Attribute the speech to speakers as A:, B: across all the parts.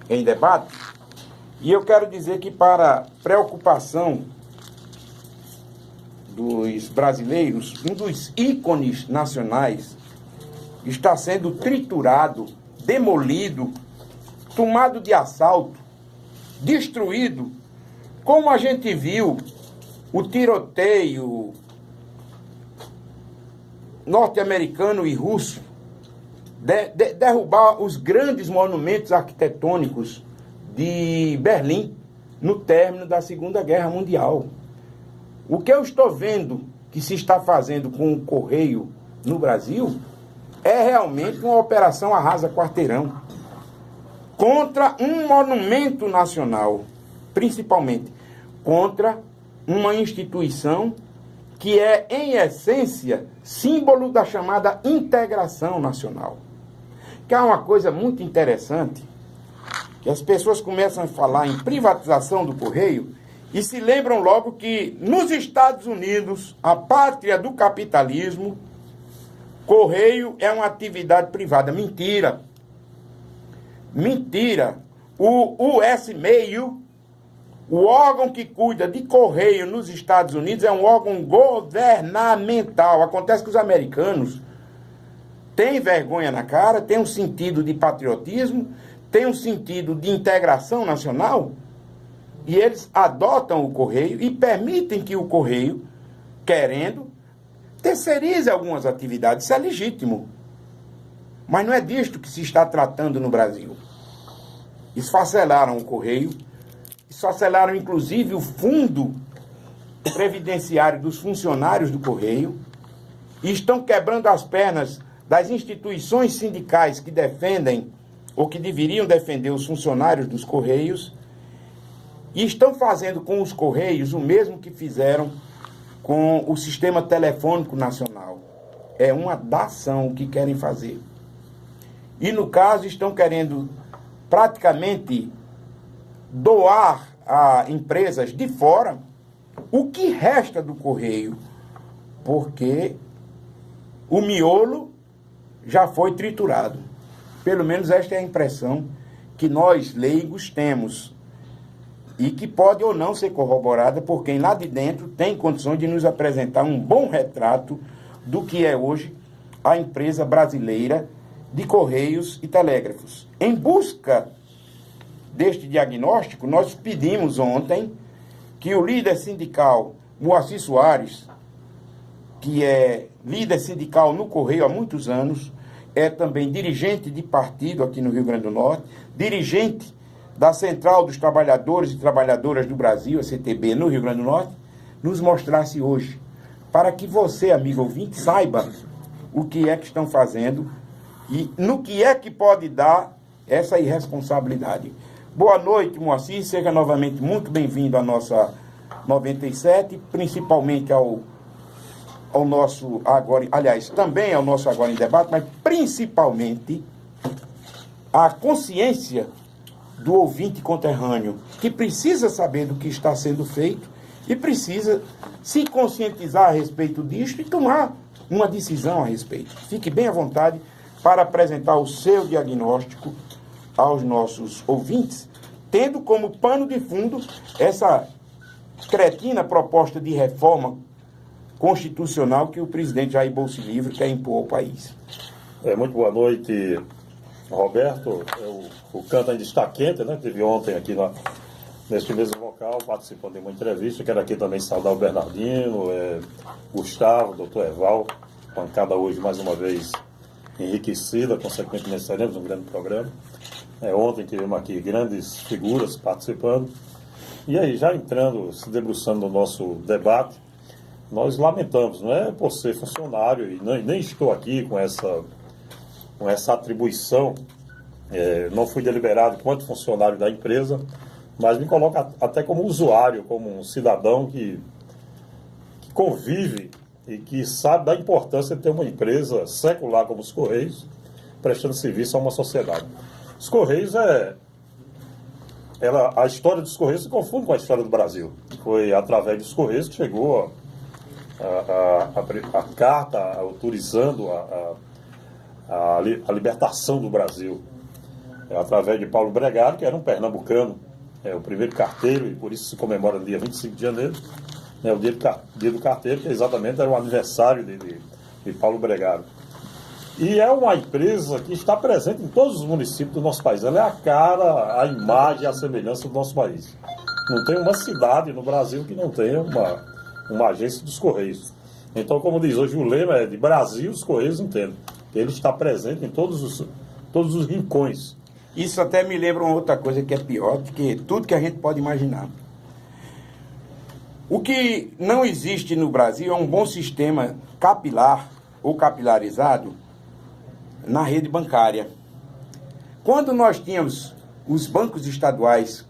A: em debate. E eu quero dizer que, para preocupação dos brasileiros, um dos ícones nacionais está sendo triturado, demolido, tomado de assalto, destruído, como a gente viu o tiroteio norte-americano e russo derrubar os grandes monumentos arquitetônicos de Berlim no término da Segunda Guerra Mundial. O que eu estou vendo que se está fazendo com o Correio no Brasil é realmente uma operação arrasa-quarteirão contra um monumento nacional, principalmente contra uma instituição que é, em essência, símbolo da chamada integração nacional. Que é uma coisa muito interessante, que as pessoas começam a falar em privatização do Correio e se lembram logo que, nos Estados Unidos, a pátria do capitalismo, Correio é uma atividade privada. Mentira. Mentira. O US-MEIO, o órgão que cuida de Correio nos Estados Unidos, é um órgão governamental. Acontece que os americanos têm vergonha na cara, têm um sentido de patriotismo, têm um sentido de integração nacional, e eles adotam o Correio e permitem que o Correio, querendo, terceirize algumas atividades. Isso é legítimo. Mas não é disto que se está tratando no Brasil. Esfacelaram o Correio, esfacelaram inclusive o fundo previdenciário dos funcionários do Correio, e estão quebrando as pernas das instituições sindicais que defendem, ou que deveriam defender os funcionários dos Correios, e estão fazendo com os Correios o mesmo que fizeram com o Sistema Telefônico Nacional. É uma dação que querem fazer. E, no caso, estão querendo praticamente doar a empresas de fora o que resta do Correio, porque o miolo já foi triturado. Pelo menos esta é a impressão que nós, leigos, temos, e que pode ou não ser corroborada por quem lá de dentro tem condições de nos apresentar um bom retrato do que é hoje a empresa brasileira de Correios e Telégrafos. Em busca deste diagnóstico, nós pedimos ontem que o líder sindical Moacir Soares, que é líder sindical no Correio há muitos anos, é também dirigente de partido aqui no Rio Grande do Norte, dirigente da Central dos Trabalhadores e Trabalhadoras do Brasil, a CTB, no Rio Grande do Norte, nos mostrasse hoje, para que você, amigo ouvinte, saiba o que é que estão fazendo e no que é que pode dar essa irresponsabilidade. Boa noite, Moacir, seja novamente muito bem-vindo à nossa 97, principalmente ao nosso Agora, aliás, também ao nosso Agora em Debate, mas principalmente a consciência do ouvinte conterrâneo, que precisa saber do que está sendo feito e precisa se conscientizar a respeito disso e tomar uma decisão a respeito. Fique bem à vontade para apresentar o seu diagnóstico aos nossos ouvintes, tendo como pano de fundo essa cretina proposta de reforma constitucional que o presidente Jair Bolsonaro quer impor ao país.
B: Muito boa noite, Roberto. O canto ainda está quente, né? Estive ontem aqui neste mesmo local, participando de uma entrevista. Quero aqui também saudar o Bernardino, Gustavo, doutor Eval, bancada hoje mais uma vez enriquecida, consequentemente teremos um grande programa. Ontem tivemos aqui grandes figuras participando. E aí, já entrando, se debruçando no nosso debate, nós lamentamos, não é por ser funcionário, e nem estou aqui com essa atribuição, não fui deliberado quanto funcionário da empresa, mas me coloca até como usuário, como um cidadão que convive e que sabe da importância de ter uma empresa secular como os Correios, prestando serviço a uma sociedade. Os Correios a história dos Correios se confunde com a história do Brasil. Foi através dos Correios que chegou a carta autorizando a libertação do Brasil. através de Paulo Bregaro, que era um pernambucano, o primeiro carteiro, e por isso se comemora no dia 25 de janeiro, né, o dia do carteiro, que exatamente era o aniversário de Paulo Bregaro. E é uma empresa que está presente em todos os municípios do nosso país. Ela é a cara, a imagem, a semelhança do nosso país. Não tem uma cidade no Brasil que não tenha uma agência dos Correios. Então, como diz hoje o lema, é de Brasil os Correios entendem. Ele está presente em todos os rincões.
A: Isso até me lembra uma outra coisa que é pior do que tudo que a gente pode imaginar. O que não existe no Brasil é um bom sistema capilar ou capilarizado na rede bancária. Quando nós tínhamos os bancos estaduais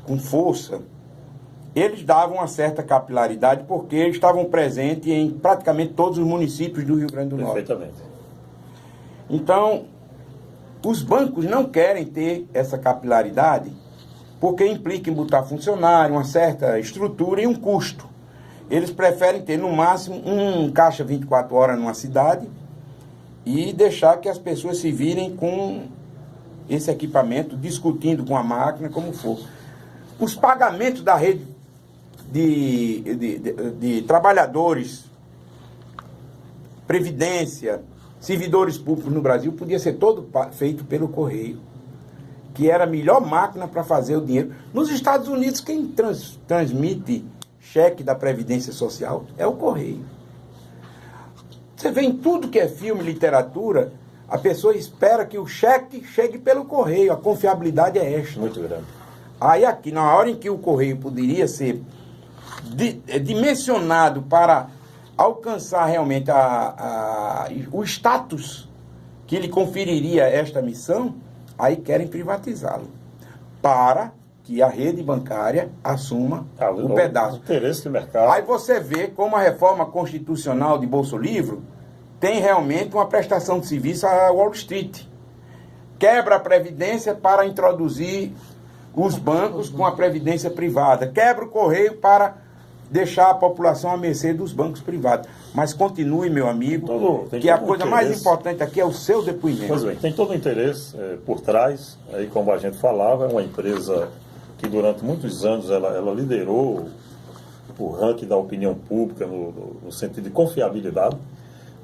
A: com força, eles davam uma certa capilaridade porque eles estavam presentes em praticamente todos os municípios do Rio Grande do Norte.
B: Perfeitamente.
A: Então, os bancos não querem ter essa capilaridade porque implica em botar funcionário, uma certa estrutura e um custo. Eles preferem ter, no máximo, um caixa 24 horas numa cidade e deixar que as pessoas se virem com esse equipamento, discutindo com a máquina, como for. Os pagamentos da rede de trabalhadores, previdência, servidores públicos no Brasil, podia ser todo feito pelo Correio, que era a melhor máquina para fazer o dinheiro. Nos Estados Unidos, quem transmite cheque da Previdência Social é o Correio. Você vê em tudo que é filme, literatura, a pessoa espera que o cheque chegue pelo Correio. A confiabilidade é esta.
B: Muito grande.
A: Aí aqui, na hora em que o Correio poderia ser dimensionado para alcançar realmente o status que lhe conferiria esta missão, aí querem privatizá-lo, para que a rede bancária assuma o pedaço.
B: Interesse do mercado.
A: Aí você vê como a reforma constitucional de Bolso Livre tem realmente uma prestação de serviço à Wall Street. Quebra a previdência para introduzir os bancos com a previdência privada. Quebra o Correio para deixar a população à mercê dos bancos privados. Mas continue, meu amigo, que a coisa mais importante aqui é o seu depoimento.
B: Pois bem, tem todo o interesse por trás. Aí, como a gente falava, é uma empresa que durante muitos anos ela liderou o ranking da opinião pública no sentido de confiabilidade.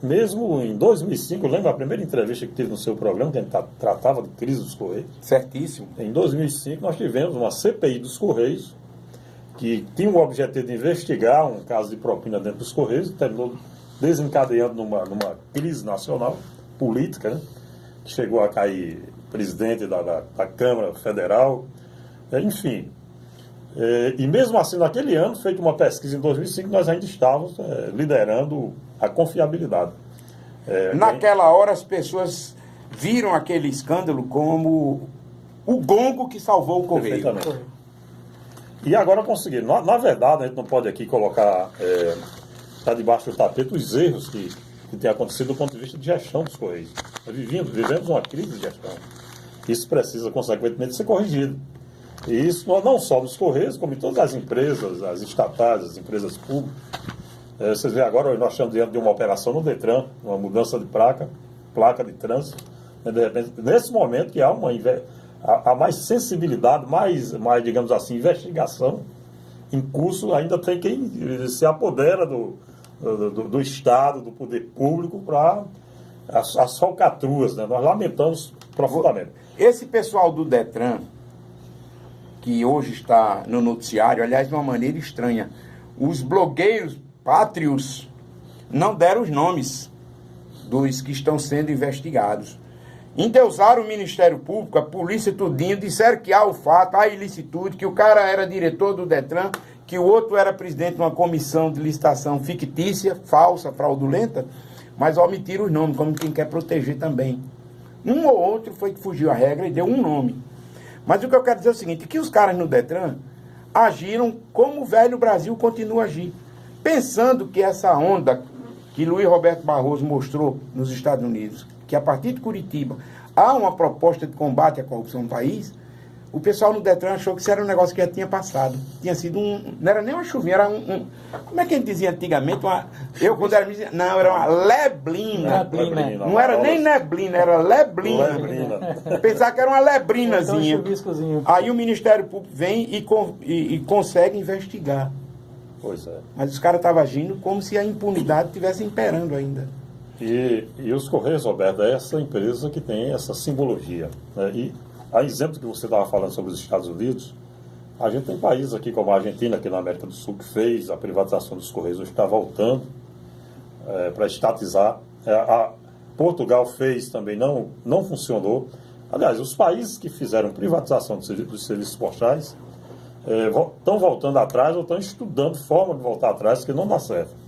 B: Mesmo em 2005, lembra a primeira entrevista que tive no seu programa, que a gente tratava de crise dos Correios?
A: Certíssimo.
B: Em 2005, nós tivemos uma CPI dos Correios, que tinha o objetivo de investigar um caso de propina dentro dos Correios, que terminou desencadeando numa crise nacional, política, né? Que chegou a cair presidente da Câmara Federal, enfim. E mesmo assim, naquele ano, feita uma pesquisa em 2005, nós ainda estávamos liderando a confiabilidade.
A: Naquela hora, as pessoas viram aquele escândalo como o gongo que salvou o Correio.
B: Perfeitamente. E agora conseguiram. Na verdade, a gente não pode aqui colocar, tá debaixo do tapete, os erros que têm acontecido do ponto de vista de gestão dos Correios. Nós vivemos uma crise de gestão. Isso precisa, consequentemente, ser corrigido. E isso não só nos Correios, como em todas as empresas, as estatais, as empresas públicas. Vocês veem agora, nós estamos diante de uma operação no Detran, uma mudança de placa de trânsito. De repente, nesse momento que há mais sensibilidade, mais, digamos assim, investigação em curso, ainda tem quem se apodera do Estado, do poder público, para as falcatruas, né? Nós lamentamos profundamente.
A: Esse pessoal do Detran, que hoje está no noticiário, aliás, de uma maneira estranha, os blogueiros pátrios não deram os nomes dos que estão sendo investigados. Endeusaram o Ministério Público, a polícia tudinho, disseram que há o fato, há ilicitude, que o cara era diretor do Detran, que o outro era presidente de uma comissão de licitação fictícia, falsa, fraudulenta, mas omitiram os nomes, como quem quer proteger também. Um ou outro foi que fugiu à regra e deu um nome. Mas o que eu quero dizer é o seguinte, que os caras no Detran agiram como o velho Brasil continua a agir, pensando que essa onda que Luiz Roberto Barroso mostrou nos Estados Unidos, que a partir de Curitiba há uma proposta de combate à corrupção no país, o pessoal no Detran achou que isso era um negócio que já tinha passado. Tinha sido não era nem uma chuvinha, era como é que a gente dizia antigamente? Eu, quando era menino, não, era uma leblina. Não era nem neblina, era leblina. Pensar que era uma lebrinazinha.
C: Então,
A: aí o Ministério Público vem e consegue investigar.
B: Pois é.
A: Mas os caras estavam agindo como se a impunidade estivesse imperando ainda.
B: E os Correios, Roberto, é essa empresa que tem essa simbologia, né? E a exemplo que você estava falando sobre os Estados Unidos, a gente tem países aqui como a Argentina, aqui na América do Sul, que fez a privatização dos Correios, hoje está voltando para estatizar. Portugal fez também, não funcionou. Aliás, os países que fizeram privatização dos serviços postais estão voltando atrás ou estão estudando forma de voltar atrás, porque não dá certo.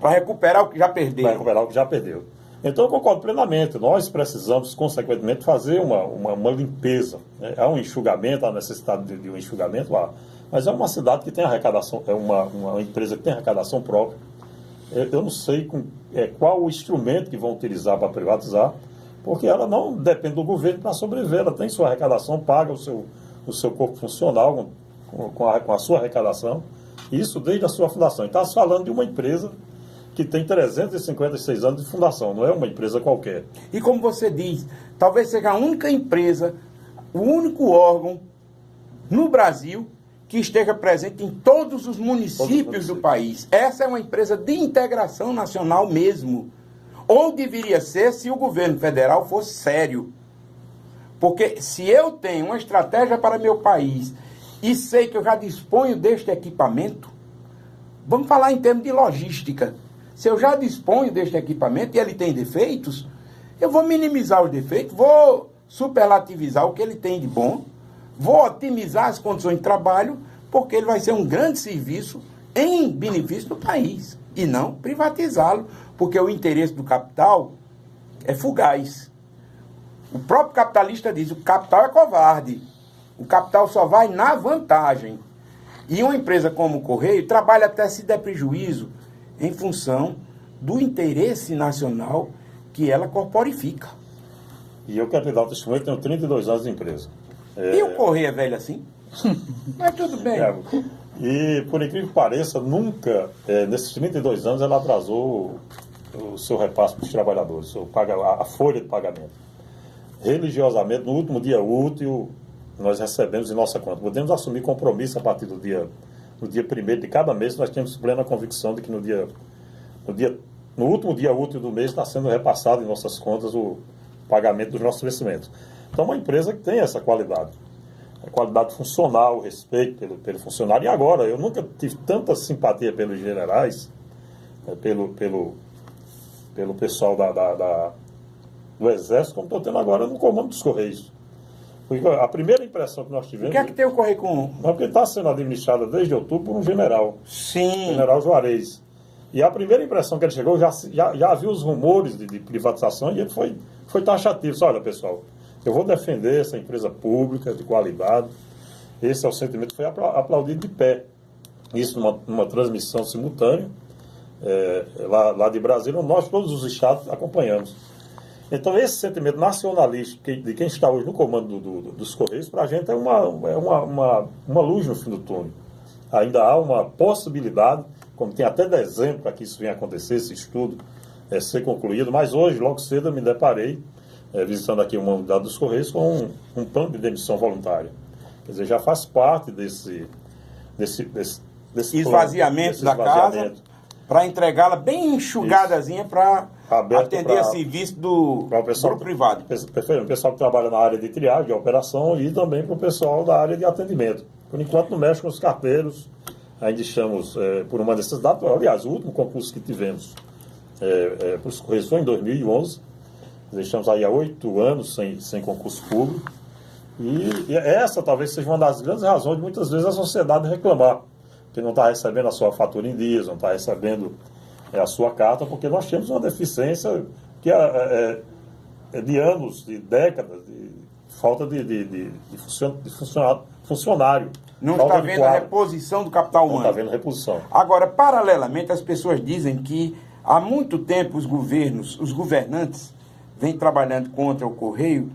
A: Para recuperar o que já perdeu.
B: Para recuperar o que já perdeu. Então, eu concordo plenamente. Nós precisamos, consequentemente, fazer uma limpeza. Né? Há um enxugamento, há necessidade de um enxugamento lá. Mas é uma cidade que tem arrecadação, é uma empresa que tem arrecadação própria. Eu não sei qual o instrumento que vão utilizar para privatizar, porque ela não depende do governo para sobreviver. Ela tem sua arrecadação, paga o seu corpo funcional com a sua arrecadação. Isso desde a sua fundação. Então, está falando de uma empresa que tem 356 anos de fundação, não é uma empresa qualquer.
A: E como você diz, talvez seja a única empresa, o único órgão no Brasil que esteja presente em todos os municípios do país. Essa é uma empresa de integração nacional mesmo. Ou deveria ser se o governo federal fosse sério. Porque se eu tenho uma estratégia para meu país e sei que eu já disponho deste equipamento, vamos falar em termos de logística. Se eu já disponho deste equipamento e ele tem defeitos, eu vou minimizar os defeitos, vou superlativizar o que ele tem de bom, vou otimizar as condições de trabalho, porque ele vai ser um grande serviço em benefício do país, e não privatizá-lo, porque o interesse do capital é fugaz. O próprio capitalista diz, o capital é covarde, o capital só vai na vantagem. E uma empresa como o Correio trabalha até se der prejuízo, em função do interesse nacional que ela corporifica.
B: E eu quero lhe dar um testemunho, eu tenho 32 anos de empresa.
A: E o Correio é velho assim? Mas tudo bem.
B: E, por incrível que pareça, nunca, nesses 32 anos, ela atrasou o seu repasse para os trabalhadores, a folha de pagamento. Religiosamente, no último dia útil, nós recebemos em nossa conta. Podemos assumir compromisso a partir no dia 1º de cada mês. Nós temos plena convicção de que no último dia útil do mês está sendo repassado em nossas contas o pagamento dos nossos vencimentos. Então, uma empresa que tem essa qualidade. A qualidade funcional, o respeito pelo funcionário. E agora, eu nunca tive tanta simpatia pelos generais, pelo pessoal do Exército, como estou tendo agora no comando dos Correios. Porque a primeira impressão que nós tivemos...
A: O que é que tem o Correio com...
B: Porque está sendo administrada desde outubro por um general.
A: Sim.
B: General Juarez. E a primeira impressão que ele chegou, já viu os rumores de privatização e ele foi taxativo. Disse, olha, pessoal, eu vou defender essa empresa pública de qualidade. Esse é o sentimento que foi aplaudido de pé. Isso numa transmissão simultânea, lá de Brasília, onde nós, todos os estados, acompanhamos. Então, esse sentimento nacionalista de quem está hoje no comando dos Correios, para a gente é uma luz no fim do túnel. Ainda há uma possibilidade, como tem até dezembro para que isso venha acontecer, esse estudo ser concluído, mas hoje, logo cedo, eu me deparei, visitando aqui uma unidade dos Correios, com um plano de demissão voluntária. Quer dizer, já faz parte desse
A: esvaziamento da casa, para entregá-la bem enxugadazinha para atender a serviço do grupo privado.
B: Perfeito. O pessoal que trabalha na área de triagem, de operação, e também para o pessoal da área de atendimento. Por enquanto não mexe com os carteiros, ainda estamos por uma necessidade. Aliás, o último concurso que tivemos para os Correios foi em 2011. Estamos aí há 8 anos sem concurso público. E essa talvez seja uma das grandes razões de muitas vezes a sociedade reclamar que não está recebendo a sua fatura em dias, não está recebendo a sua carta, porque nós temos uma deficiência que é de anos, de décadas, de falta de funcionário.
A: Não está vendo a reposição do capital humano.
B: Não está vendo reposição.
A: Agora, paralelamente, as pessoas dizem que há muito tempo os governantes vêm trabalhando contra o Correio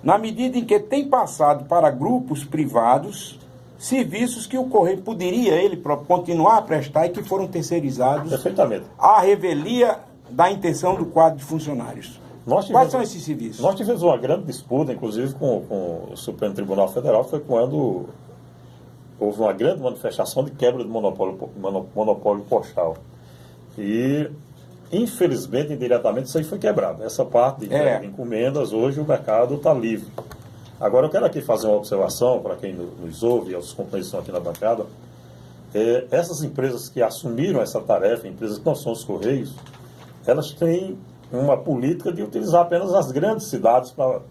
A: na medida em que tem passado para grupos privados serviços que o Correio poderia ele próprio continuar a prestar e que foram terceirizados
B: Perfeitamente.
A: à revelia da intenção do quadro de funcionários. Quais são esses serviços?
B: Nós tivemos uma grande disputa, inclusive, com o Supremo Tribunal Federal, foi quando houve uma grande manifestação de quebra do monopólio postal. E, infelizmente, indiretamente, isso aí foi quebrado. Essa parte de encomendas, hoje o mercado está livre. Agora, eu quero aqui fazer uma observação para quem nos ouve e aos companheiros que estão aqui na bancada. Essas empresas que assumiram essa tarefa, empresas que não são os Correios, elas têm uma política de utilizar apenas as grandes cidades para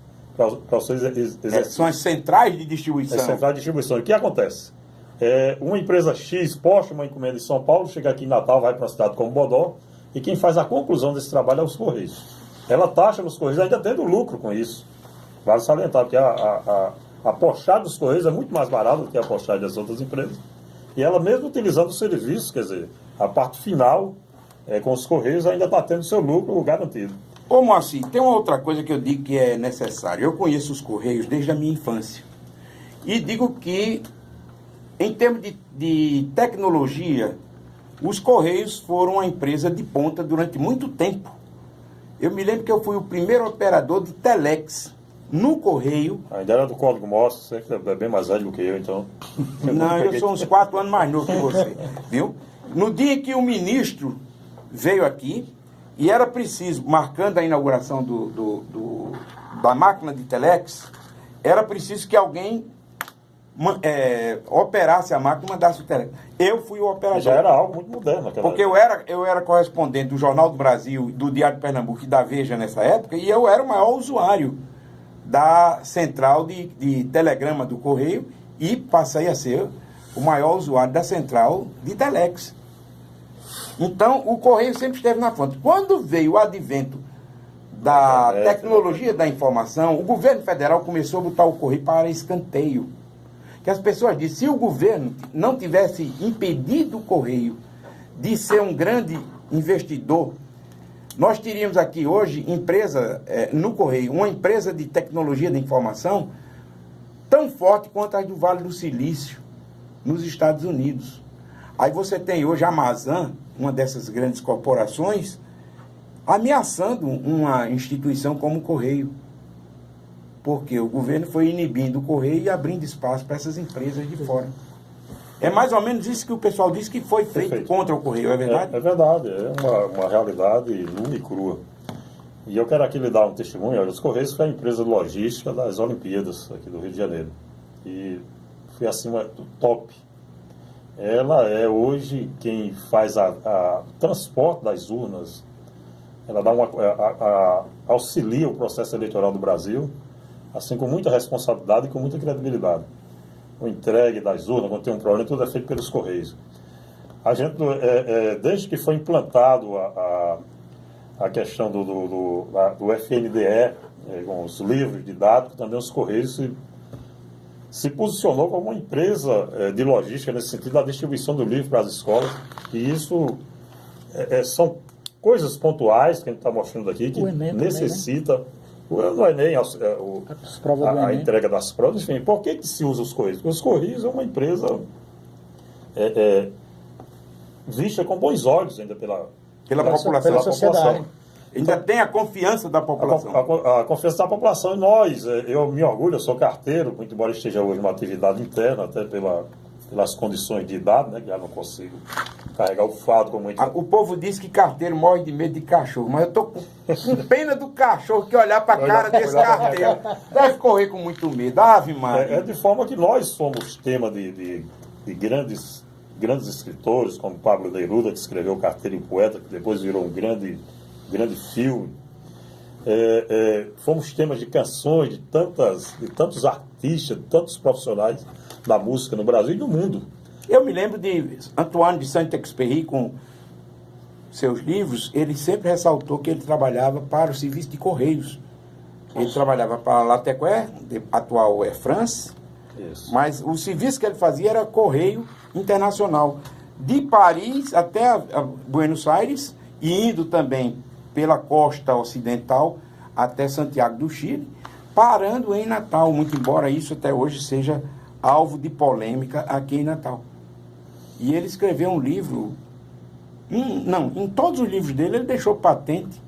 B: os seus exercícios.
A: São as centrais de distribuição.
B: As centrais de distribuição. E o que acontece? Uma empresa X posta uma encomenda em São Paulo, chega aqui em Natal, vai para uma cidade como Bodó, e quem faz a conclusão desse trabalho é os Correios. Ela taxa nos Correios, ainda tendo lucro com isso. Vale salientar, porque a postagem dos Correios é muito mais barata do que a postagem das outras empresas. E ela mesmo utilizando os serviços, quer dizer, a parte final, com os Correios, ainda está tendo seu lucro garantido.
A: Ô Moacir, tem uma outra coisa que eu digo que é necessário. Eu conheço os Correios desde a minha infância. E digo que, em termos de tecnologia, os Correios foram uma empresa de ponta durante muito tempo. Eu me lembro que eu fui o primeiro operador de telex no Correio.
B: Ainda era do Código Morse, você que é bem mais velho do que eu, então...
A: Não, eu sou uns 4 anos mais novo que você, viu? No dia em que o ministro veio aqui, e era preciso, marcando a inauguração da máquina de telex, era preciso que alguém operasse a máquina e mandasse o telex. Eu fui o operador. Já
B: era algo muito moderno naquela
A: época. Porque eu era correspondente do Jornal do Brasil, do Diário de Pernambuco e da Veja nessa época, e eu era o maior usuário da central de telegrama do Correio e passei a ser o maior usuário da central de telex. Então, o Correio sempre esteve na frente. Quando veio o advento da tecnologia da informação, o governo federal começou a botar o Correio para escanteio. Que as pessoas dizem, se o governo não tivesse impedido o Correio de ser um grande investidor, nós teríamos aqui hoje no Correio, uma empresa de tecnologia da informação tão forte quanto a do Vale do Silício, nos Estados Unidos. Aí você tem hoje a Amazon, uma dessas grandes corporações, ameaçando uma instituição como o Correio. Porque o governo foi inibindo o Correio e abrindo espaço para essas empresas de fora. É mais ou menos isso que o pessoal disse que foi feito contra o Correio, é verdade?
B: É verdade, é uma realidade nua e crua. E eu quero aqui lhe dar um testemunho. Olha, os Correios foi a empresa logística das Olimpíadas aqui do Rio de Janeiro. E foi acima do top. Ela é hoje quem faz a transporte das urnas. Ela auxilia o processo eleitoral do Brasil, assim com muita responsabilidade e com muita credibilidade. O entregue das urnas, quando tem um problema, tudo é feito pelos Correios. A gente, desde que foi implantado a questão do FNDE, com os livros didáticos, também os Correios se posicionou como uma empresa de logística nesse sentido da distribuição do livro para as escolas. E isso são coisas pontuais que a gente está mostrando aqui, que necessita... Também, né? No Enem, a entrega das provas, enfim, por que se usa os Correios? Porque os Correios é uma empresa vista com bons olhos ainda pela população.
A: Pela sociedade. Ainda tem a confiança da população.
B: A confiança da população. E nós, eu me orgulho, eu sou carteiro, muito embora esteja hoje numa atividade interna, até pelas condições de idade, né, que já não consigo carregar o fardo como muito.
A: O povo diz que carteiro morre de medo de cachorro, mas eu tô com pena do cachorro que olhar para a cara desse carteiro. Deve correr com muito medo. Ave Maria.
B: De forma que nós somos tema de grandes escritores, como Pablo Neruda, que escreveu Carteiro e Poeta, que depois virou um grande filme. Fomos temas de canções de tantos artistas, de tantos profissionais da música no Brasil e no mundo.
A: Eu me lembro de Antoine de Saint-Exupéry, com seus livros, ele sempre ressaltou que ele trabalhava para o serviço de Correios. Ele trabalhava para a Latécoère, atual France, mas o serviço que ele fazia era Correio Internacional, de Paris até a Buenos Aires, e indo também pela costa ocidental até Santiago do Chile, parando em Natal, muito embora isso até hoje seja alvo de polêmica aqui em Natal. E ele escreveu um livro, em todos os livros dele ele deixou patente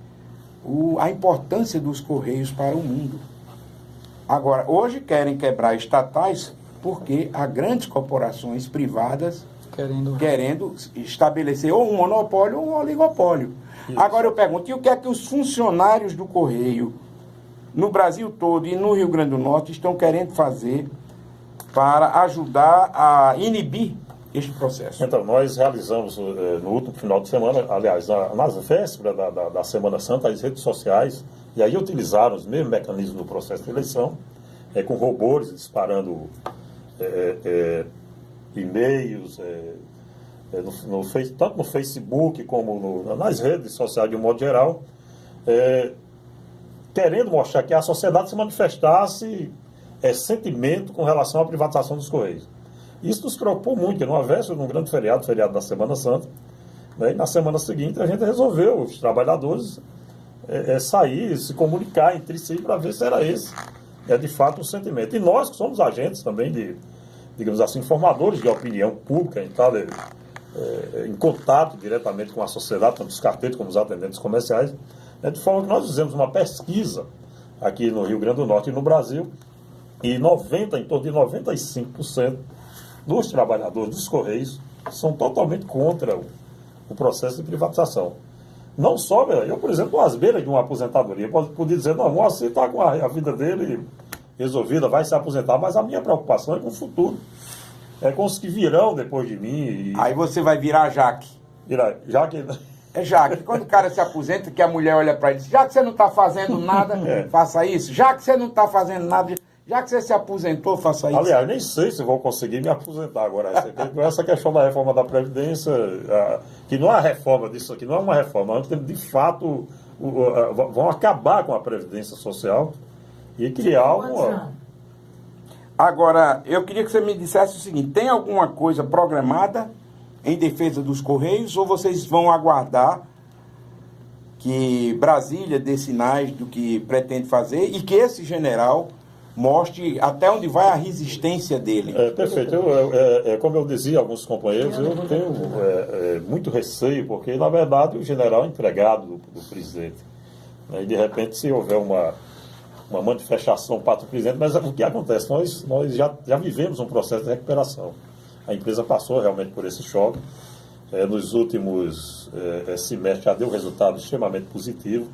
A: a importância dos Correios para o mundo. Agora, hoje querem quebrar estatais porque há grandes corporações privadas querendo estabelecer ou um monopólio ou um oligopólio. Isso. Agora eu pergunto, e o que é que os funcionários do Correio, no Brasil todo e no Rio Grande do Norte, estão querendo fazer para ajudar a inibir este processo?
B: Então, nós realizamos no último final de semana, aliás, nas vésperas da Semana Santa, as redes sociais, e aí utilizaram os mesmos mecanismos do processo de eleição, com robôs disparando e-mails, tanto no Facebook como nas redes sociais de um modo geral, querendo mostrar que a sociedade se manifestasse sentimento com relação à privatização dos Correios. Isso nos preocupou muito, porque numa véspera de um grande feriado da Semana Santa, né, e na semana seguinte a gente resolveu, os trabalhadores, sair, se comunicar entre si para ver se era esse, de fato, o sentimento. E nós, que somos agentes também digamos assim, formadores de opinião pública, em contato diretamente com a sociedade, tanto os carteiros como os atendentes comerciais, de forma que nós fizemos uma pesquisa aqui no Rio Grande do Norte e no Brasil, e em torno de 95% dos trabalhadores dos Correios são totalmente contra o processo de privatização. Não só, eu, por exemplo, às beiras de uma aposentadoria, podia dizer, não, o Moacir está com a vida dele resolvida, vai se aposentar, mas a minha preocupação é com o futuro. É com os que virão depois de mim.
A: Aí você vai virar Jaque.
B: Jaque...
A: É Jaque. Quando o cara se aposenta, que a mulher olha para ele e diz, já que você não está fazendo nada, faça isso. Já que você não está fazendo nada, já que você se aposentou, faça isso.
B: Aliás, nem sei se vou conseguir me aposentar agora. Essa questão da reforma da Previdência, que não é uma reforma disso aqui, não é uma reforma, de fato vão acabar com a Previdência Social e criar uma...
A: Agora, eu queria que você me dissesse o seguinte, tem alguma coisa programada em defesa dos Correios ou vocês vão aguardar que Brasília dê sinais do que pretende fazer e que esse general mostre até onde vai a resistência dele?
B: Perfeito. Como eu dizia a alguns companheiros, eu tenho muito receio, porque, na verdade, o general é empregado do presidente. E, de repente, se houver uma manifestação para o presidente, mas o que acontece? Nós já vivemos um processo de recuperação. A empresa passou realmente por esse choque. Nos últimos semestres já deu resultado extremamente positivo.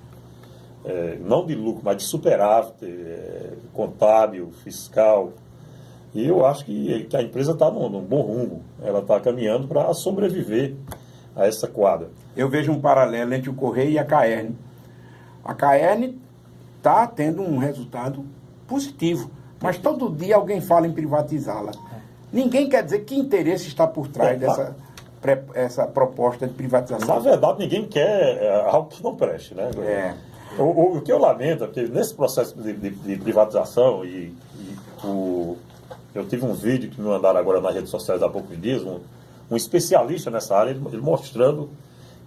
B: Não de lucro, mas de superávit contábil, fiscal. E eu acho que a empresa está num bom rumo. Ela está caminhando para sobreviver a essa quadra.
A: Eu vejo um paralelo entre o Correio e a Caerne. A Caerne está tendo um resultado positivo, mas todo dia alguém fala em privatizá-la. Ninguém quer dizer que interesse está por trás dessa proposta de privatização.
B: Na verdade, ninguém quer algo que não preste, né? O que eu lamento é que nesse processo de privatização, eu tive um vídeo que me mandaram agora nas redes sociais há poucos dias, um especialista nessa área, ele mostrando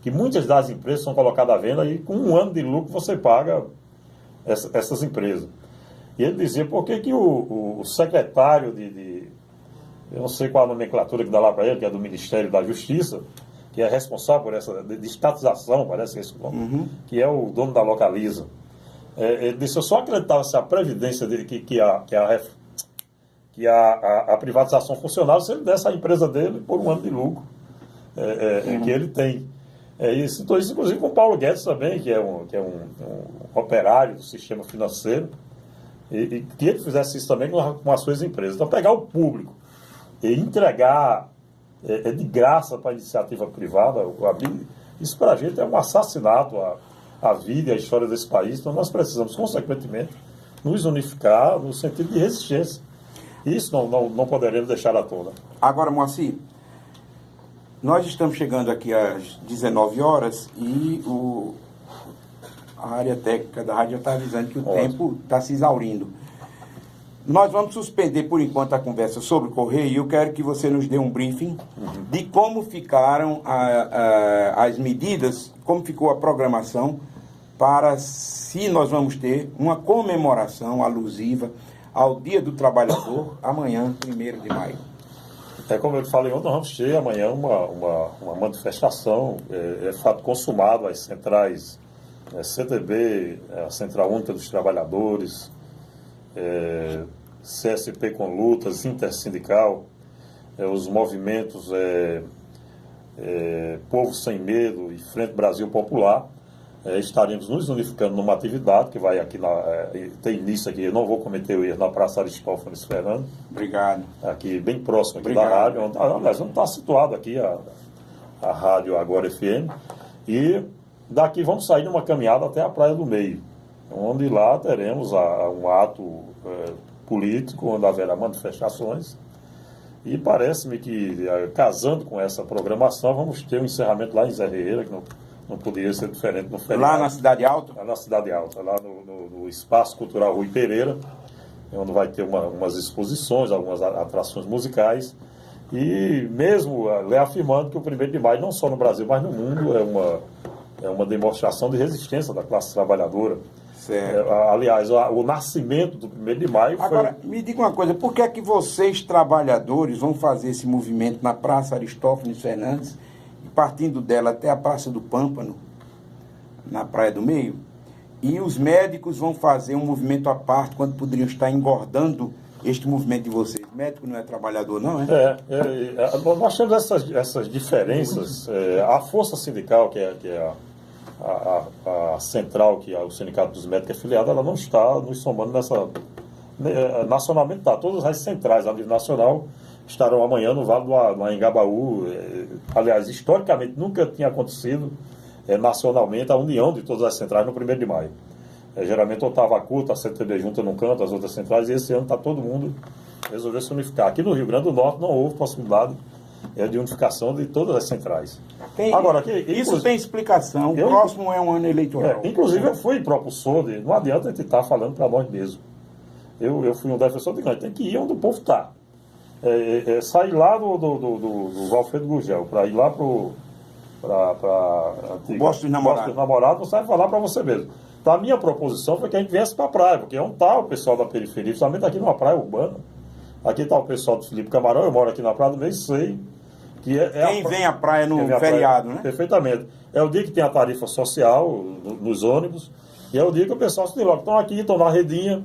B: que muitas das empresas são colocadas à venda e com 1 ano de lucro você paga essas empresas. E ele dizia, por que o secretário eu não sei qual a nomenclatura que dá lá para ele, que é do Ministério da Justiça, que é responsável por essa de estatização, parece que é esse o nome, que é o dono da Localiza. Ele disse, eu só acreditava se a previdência dele, que a privatização funcionava se ele desse a empresa dele por 1 ano de lucro que ele tem. Citou isso, inclusive, com o Paulo Guedes também, que é um operário do sistema financeiro, e que ele fizesse isso também com as suas empresas. Então, pegar o público e entregar de graça para a iniciativa privada, isso para a gente é um assassinato à vida e à história desse país. Então, nós precisamos, consequentemente, nos unificar no sentido de resistência. Isso não poderemos deixar à tona.
A: Agora, Moacir, nós estamos chegando aqui às 19 horas e a área técnica da rádio está avisando que o tempo está se exaurindo. Nós vamos suspender por enquanto a conversa sobre o Correio e eu quero que você nos dê um briefing de como ficaram as medidas, como ficou a programação para se nós vamos ter uma comemoração alusiva ao Dia do Trabalhador, amanhã, 1º de maio.
B: Como eu falei ontem, nós vamos ter amanhã uma manifestação, fato consumado, as centrais CTB, a Central Única dos Trabalhadores, CSP com lutas, Intersindical, os movimentos Povo Sem Medo e Frente Brasil Popular. Estaremos nos unificando numa atividade que vai aqui, tem início aqui, eu não vou cometer o erro, na Praça Aristófanes Fernando.
A: Obrigado.
B: Aqui, bem próximo aqui da rádio, aliás, onde está situado aqui a rádio Agora FM. E daqui vamos sair numa caminhada até a Praia do Meio, onde lá teremos um ato político, onde haverá manifestações. E parece-me que, casando com essa programação, vamos ter um encerramento lá em Zé Reheira, que não poderia ser diferente no feriado.
A: Lá na Cidade Alta?
B: Lá na Cidade Alta, lá no Espaço Cultural Rui Pereira, onde vai ter umas exposições, algumas atrações musicais. E mesmo reafirmando que o 1º de maio, não só no Brasil, mas no mundo, é uma demonstração de resistência da classe trabalhadora.
A: Certo.
B: Aliás, o nascimento do 1º de maio foi...
A: Agora, me diga uma coisa, por que é que vocês, trabalhadores, vão fazer esse movimento na Praça Aristófanes Fernandes, partindo dela até a Praça do Pâmpano, na Praia do Meio, e os médicos vão fazer um movimento à parte, quando poderiam estar engordando este movimento de vocês? Médico não é trabalhador, não é?
B: Nós temos essas diferenças. A força sindical, que é a central, que é o Sindicato dos Médicos afiliado, ela não está nos somando nessa... Nacionalmente está. Todas as centrais a nível nacional estarão amanhã no Vale do Anhangabaú. Aliás, historicamente nunca tinha acontecido nacionalmente a união de todas as centrais no 1º de maio. Geralmente estava a CUT, a CTB junta num canto, as outras centrais, e esse ano está todo mundo resolvendo se unificar. Aqui no Rio Grande do Norte não houve possibilidade de unificação de todas as centrais.
A: Isso tem explicação. O próximo é um ano eleitoral.
B: Inclusive eu fui propulsor de... Não adianta a gente estar falando para nós mesmos. Eu fui um defensor de que tem que ir onde o povo está. Sair lá do Valfredo Gurgel para ir lá para
A: Bosque dos
B: Namorados, você vai falar para você mesmo. Então, a minha proposição foi que a gente viesse para a praia, porque onde está o pessoal da periferia, principalmente aqui numa praia urbana. Aqui está o pessoal do Felipe Camarão, eu moro aqui na Praia do Meio, sei que
A: quem vem à praia no feriado, né?
B: Perfeitamente. É o dia que tem a tarifa social nos ônibus, e é o dia que o pessoal se logo estão aqui, estão na redinha.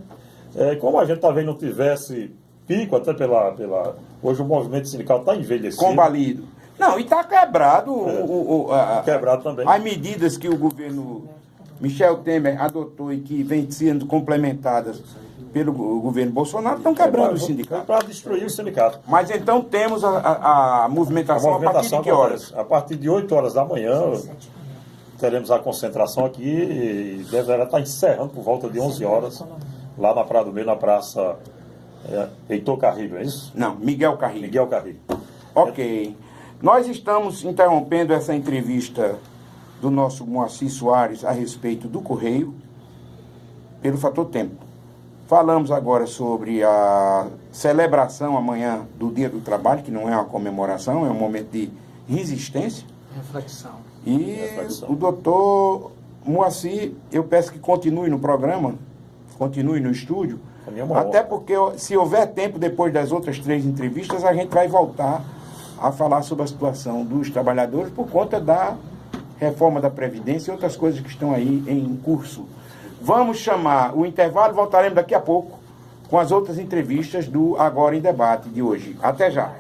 B: Como a gente talvez não tivesse pico, até hoje o movimento sindical está envelhecido.
A: Combalido. Não, e está quebrado.
B: Quebrado também.
A: As medidas que o governo Michel Temer adotou e que vêm sendo complementadas pelo governo Bolsonaro estão quebrando o sindicato.
B: Para destruir o sindicato.
A: Mas então temos a movimentação a partir de que horas?
B: A partir de 8 horas da manhã teremos a concentração aqui e deverá estar encerrando por volta de 11 horas lá na Praia do Meio, na Praça Heitor Carrilho, é isso?
A: Não, Miguel Carrilho.
B: Miguel Carrilho.
A: Ok. Nós estamos interrompendo essa entrevista do nosso Moacir Soares a respeito do Correio pelo fator tempo. Falamos agora sobre a celebração amanhã do Dia do Trabalho, que não é uma comemoração, é um momento de resistência.
C: Reflexão.
A: E o doutor Moacir, eu peço que continue no programa, continue no estúdio, até porque se houver tempo depois das outras 3 entrevistas, a gente vai voltar a falar sobre a situação dos trabalhadores por conta da reforma da Previdência e outras coisas que estão aí em curso. Vamos chamar o intervalo, voltaremos daqui a pouco com as outras entrevistas do Agora em Debate de hoje. Até já.